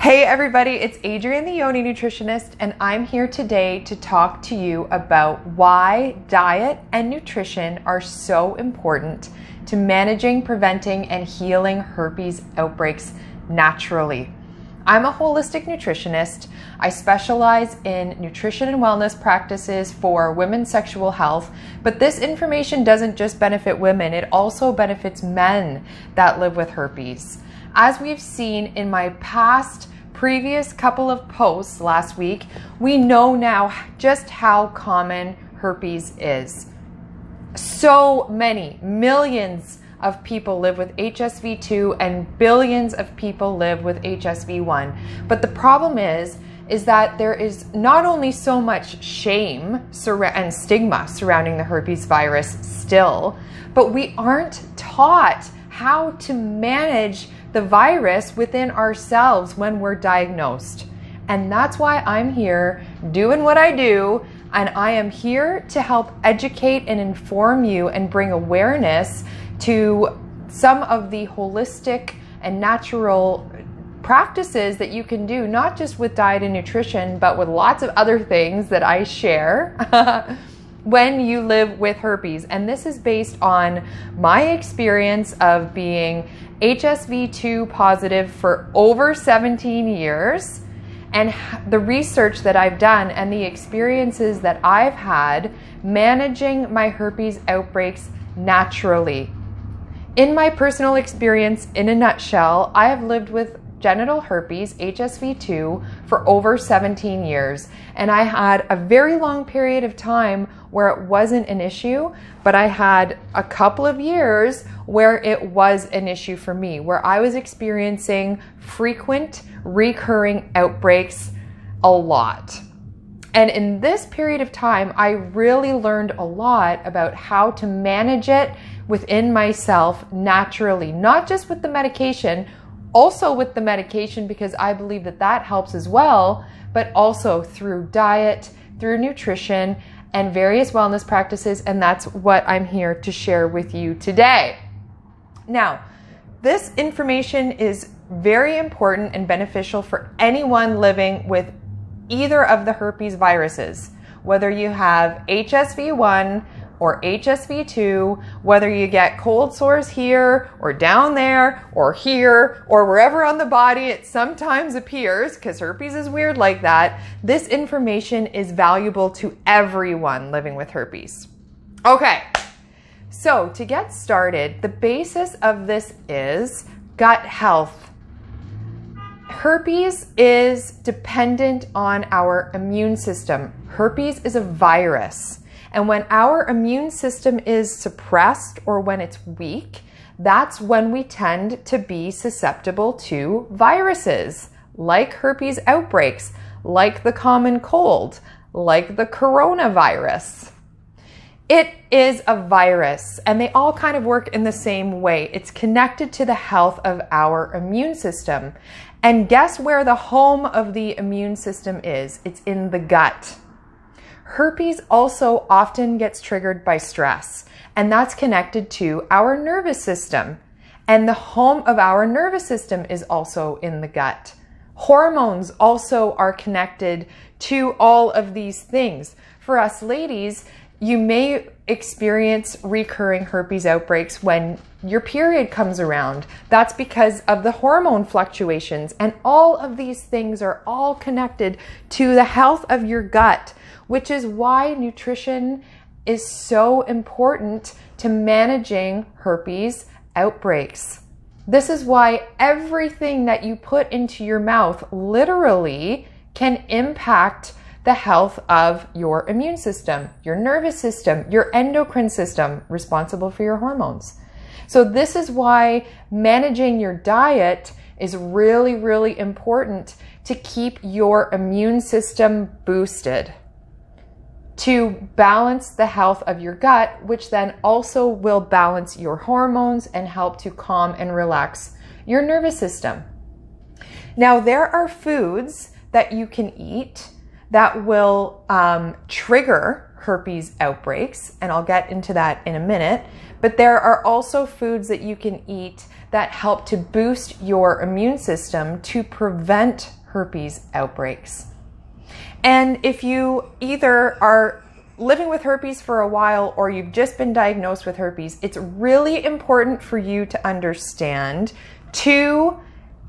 Hey everybody, it's Adrienne the Yoni Nutritionist, and I'm here today to talk to you about why diet and nutrition are so important to managing, preventing, and healing herpes outbreaks naturally. I'm a holistic nutritionist. I specialize in nutrition and wellness practices for women's sexual health, but this information doesn't just benefit women, it also benefits men that live with herpes. As we've seen in my previous couple of posts last week, we know now just how common herpes is. So many, millions of people live with HSV2 and billions of people live with HSV1. But the problem is that there is not only so much shame and stigma surrounding the herpes virus still, but we aren't taught how to manage the virus within ourselves when we're diagnosed. And that's why I'm here doing what I do, and I am here to help educate and inform you and bring awareness to some of the holistic and natural practices that you can do, not just with diet and nutrition, but with lots of other things that I share when you live with herpes. And this is based on my experience of being HSV2 positive for over 17 years, and the research that I've done and the experiences that I've had managing my herpes outbreaks naturally. In my personal experience, in a nutshell, I have lived with genital herpes, HSV2, for over 17 years. And I had a very long period of time where it wasn't an issue, but I had a couple of years where it was an issue for me, where I was experiencing frequent, recurring outbreaks a lot. And in this period of time, I really learned a lot about how to manage it within myself naturally, not just with the medication, also with the medication, because I believe that that helps as well, but also through diet, through nutrition, and various wellness practices. And that's what I'm here to share with you today. Now, this information is very important and beneficial for anyone living with either of the herpes viruses, whether you have HSV1 or HSV2, whether you get cold sores here or down there or here or wherever on the body it sometimes appears, because herpes is weird like that. This information is valuable to everyone living with herpes. Okay, so to get started, the basis of this is gut health. Herpes is dependent on our immune system. Herpes is a virus. And when our immune system is suppressed or when it's weak, that's when we tend to be susceptible to viruses like herpes outbreaks, like the common cold, like the coronavirus. It is a virus, and they all kind of work in the same way. It's connected to the health of our immune system. And guess where the home of the immune system is? It's in the gut. Herpes also often gets triggered by stress, and that's connected to our nervous system. And the home of our nervous system is also in the gut. Hormones also are connected to all of these things. For us ladies, you may experience recurring herpes outbreaks when your period comes around. That's because of the hormone fluctuations, and all of these things are all connected to the health of your gut, which is why nutrition is so important to managing herpes outbreaks. This is why everything that you put into your mouth literally can impact the health of your immune system, your nervous system, your endocrine system, responsible for your hormones. So this is why managing your diet is really, really important to keep your immune system boosted, to balance the health of your gut, which then also will balance your hormones and help to calm and relax your nervous system. Now, there are foods that you can eat that will trigger herpes outbreaks, and I'll get into that in a minute. But there are also foods that you can eat that help to boost your immune system to prevent herpes outbreaks. And if you either are living with herpes for a while or you've just been diagnosed with herpes, it's really important for you to understand 2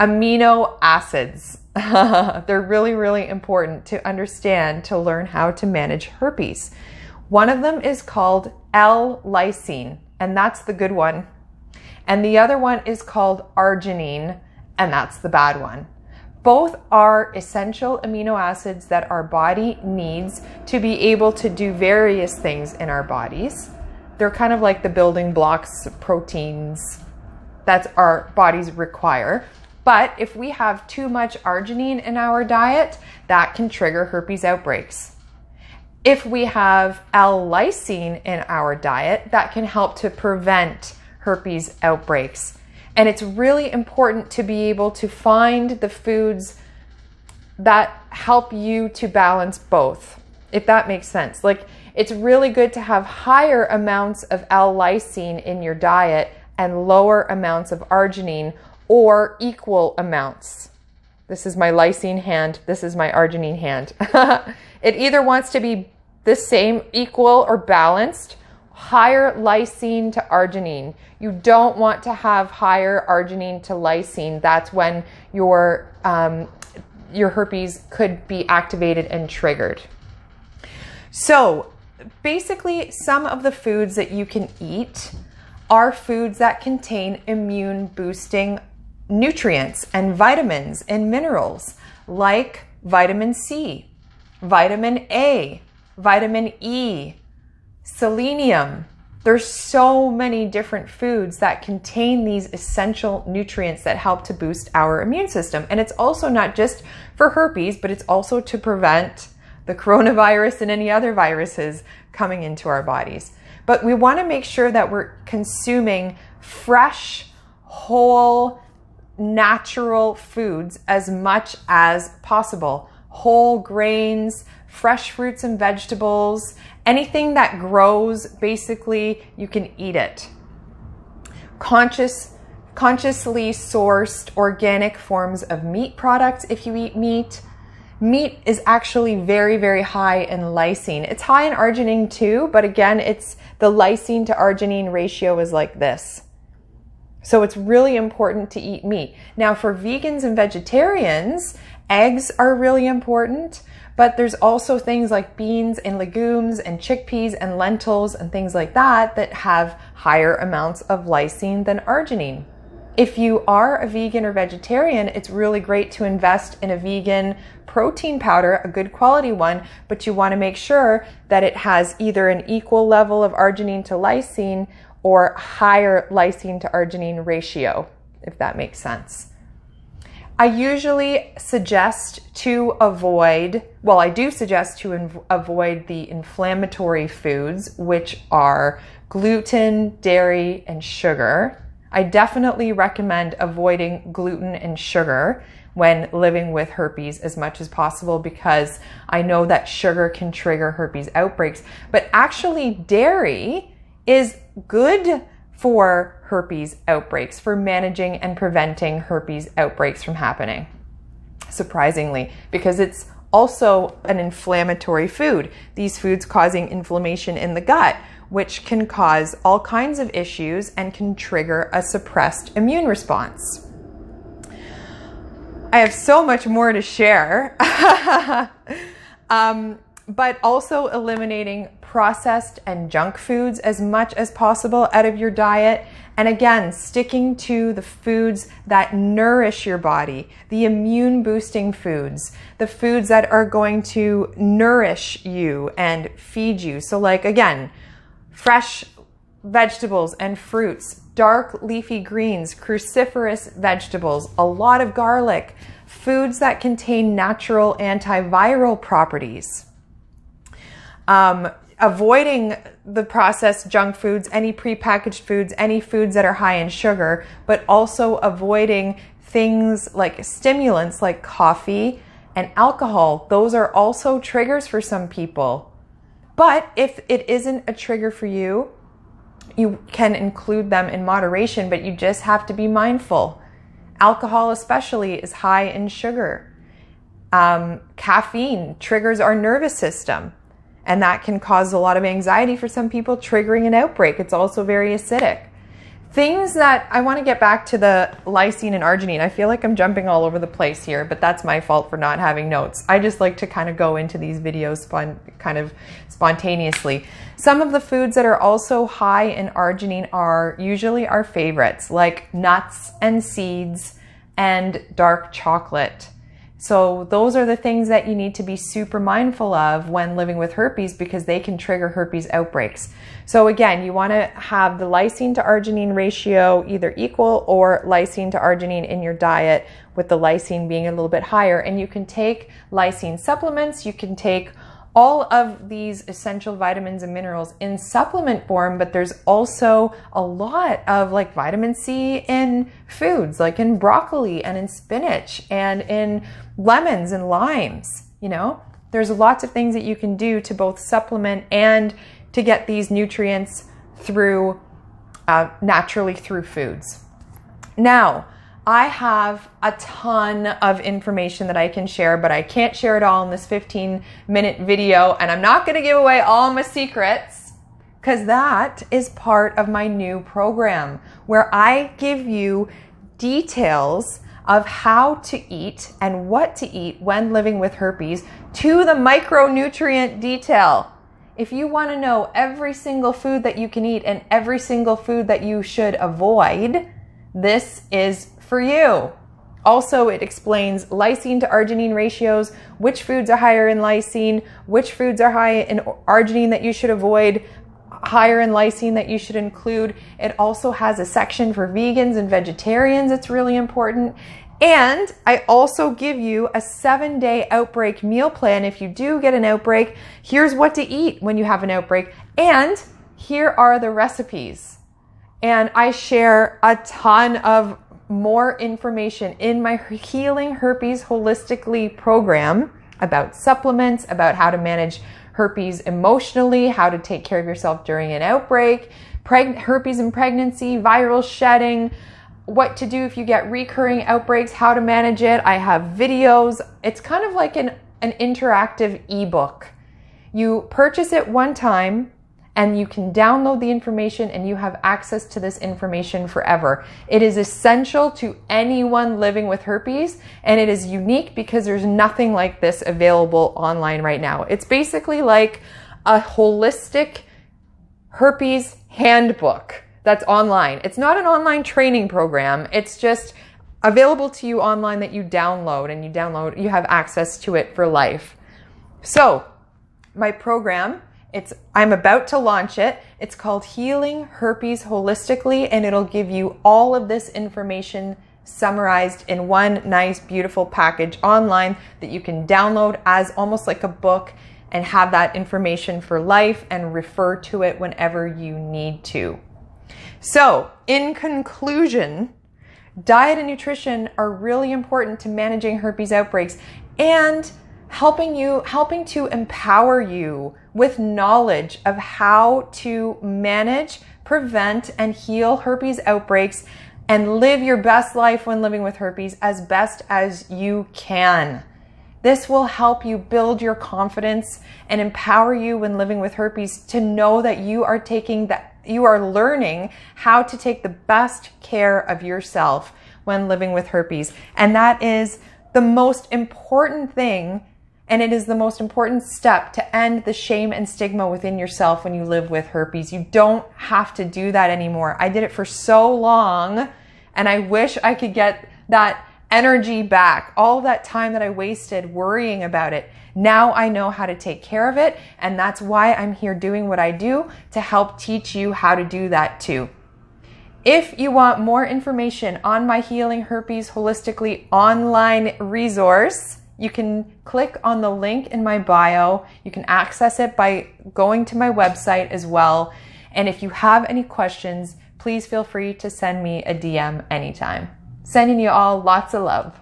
amino acids. They're really, really important to understand to learn how to manage herpes. One of them is called Lysine, and that's the good one. And the other one is called arginine, and that's the bad one. Both are essential amino acids that our body needs to be able to do various things in our bodies. They're kind of like the building blocks, proteins that our bodies require. But if we have too much arginine in our diet, that can trigger herpes outbreaks. If we have Lysine in our diet, that can help to prevent herpes outbreaks. And it's really important to be able to find the foods that help you to balance both, if that makes sense. Like, it's really good to have higher amounts of Lysine in your diet and lower amounts of arginine, or equal amounts. This is my lysine hand. This is my arginine hand. It either wants to be the same, equal, or balanced. Higher lysine to arginine. You don't want to have higher arginine to lysine. That's when your herpes could be activated and triggered. So basically, some of the foods that you can eat are foods that contain immune boosting nutrients and vitamins and minerals, like vitamin C, vitamin A, vitamin E, selenium. There's so many different foods that contain these essential nutrients that help to boost our immune system. And it's also not just for herpes, but it's also to prevent the coronavirus and any other viruses coming into our bodies. But we want to make sure that we're consuming fresh, whole, natural foods as much as possible. Whole grains, fresh fruits and vegetables, anything that grows, basically, you can eat it. Consciously sourced organic forms of meat products, if you eat meat. Meat is actually very, very high in lysine. It's high in arginine too, but again, it's the lysine to arginine ratio is like this. So it's really important to eat meat. Now, for vegans and vegetarians, eggs are really important, but there's also things like beans and legumes and chickpeas and lentils and things like that that have higher amounts of lysine than arginine. If you are a vegan or vegetarian, it's really great to invest in a vegan protein powder, a good quality one, but you want to make sure that it has either an equal level of arginine to lysine or higher lysine to arginine ratio, if that makes sense. I usually suggest to avoid, I do suggest to avoid the inflammatory foods, which are gluten, dairy, and sugar. I definitely recommend avoiding gluten and sugar when living with herpes as much as possible, because I know that sugar can trigger herpes outbreaks. But actually, dairy is good for herpes outbreaks, for managing and preventing herpes outbreaks from happening, surprisingly, because it's also an inflammatory food. These foods causing inflammation in the gut, which can cause all kinds of issues and can trigger a suppressed immune response. I have so much more to share, but also eliminating processed and junk foods as much as possible out of your diet. And again, sticking to the foods that nourish your body, the immune boosting foods, the foods that are going to nourish you and feed you. So like, again, fresh vegetables and fruits, dark leafy greens, cruciferous vegetables, a lot of garlic, foods that contain natural antiviral properties. Avoiding the processed junk foods, any prepackaged foods, any foods that are high in sugar, but also avoiding things like stimulants like coffee and alcohol. Those are also triggers for some people. But if it isn't a trigger for you, You can include them in moderation, but you just have to be mindful. Alcohol especially is high in sugar. Caffeine triggers our nervous system, and that can cause a lot of anxiety for some people, triggering an outbreak. It's also very acidic. Things that I want to get back to the lysine and arginine. I feel like I'm jumping all over the place here, but that's my fault for not having notes. I just like to kind of go into these videos kind of spontaneously. Some of the foods that are also high in arginine are usually our favorites, like nuts and seeds and dark chocolate. So those are the things that you need to be super mindful of when living with herpes, because they can trigger herpes outbreaks. So again, you want to have the lysine to arginine ratio either equal or lysine to arginine in your diet, with the lysine being a little bit higher. And you can take lysine supplements. You can take all of these essential vitamins and minerals in supplement form, but there's also a lot of like vitamin C in foods, like in broccoli and in spinach and in lemons and limes. You know, there's lots of things that you can do to both supplement and to get these nutrients through naturally through foods. Now, I have a ton of information that I can share, but I can't share it all in this 15-minute video, and I'm not going to give away all my secrets, because that is part of my new program where I give you details of how to eat and what to eat when living with herpes to the micronutrient detail. If you want to know every single food that you can eat and every single food that you should avoid, this is for you. Also, it explains lysine to arginine ratios, which foods are higher in lysine, which foods are high in arginine that you should avoid, higher in lysine that you should include. It also has a section for vegans and vegetarians. It's really important. And I also give you a 7-day outbreak meal plan. If you do get an outbreak, here's what to eat when you have an outbreak. And here are the recipes. And I share a ton of more information in my Healing Herpes Holistically program about supplements, about how to manage herpes emotionally, how to take care of yourself during an outbreak, herpes in pregnancy, viral shedding, what to do if you get recurring outbreaks, how to manage it. I have videos. It's kind of like an interactive ebook. You purchase it one time, and you can download the information and you have access to this information forever. It is essential to anyone living with herpes, and it is unique because there's nothing like this available online right now. It's basically like a holistic herpes handbook that's online. It's not an online training program. It's just available to you online that you download, and you have access to it for life. So my program, I'm about to launch it. It's called Healing Herpes Holistically, and it'll give you all of this information summarized in one nice, beautiful package online that you can download as almost like a book and have that information for life and refer to it whenever you need to. So, in conclusion, diet and nutrition are really important to managing herpes outbreaks and helping to empower you with knowledge of how to manage, prevent, and heal herpes outbreaks and live your best life when living with herpes as best as you can. This will help you build your confidence and empower you when living with herpes to know that you are learning how to take the best care of yourself when living with herpes. And that is the most important thing. And it is the most important step to end the shame and stigma within yourself when you live with herpes. You don't have to do that anymore. I did it for so long, and I wish I could get that energy back. All that time that I wasted worrying about it. Now I know how to take care of it, and that's why I'm here doing what I do, to help teach you how to do that too. If you want more information on my Healing Herpes Holistically online resource, you can click on the link in my bio. You can access it by going to my website as well. And if you have any questions, please feel free to send me a DM anytime. Sending you all lots of love.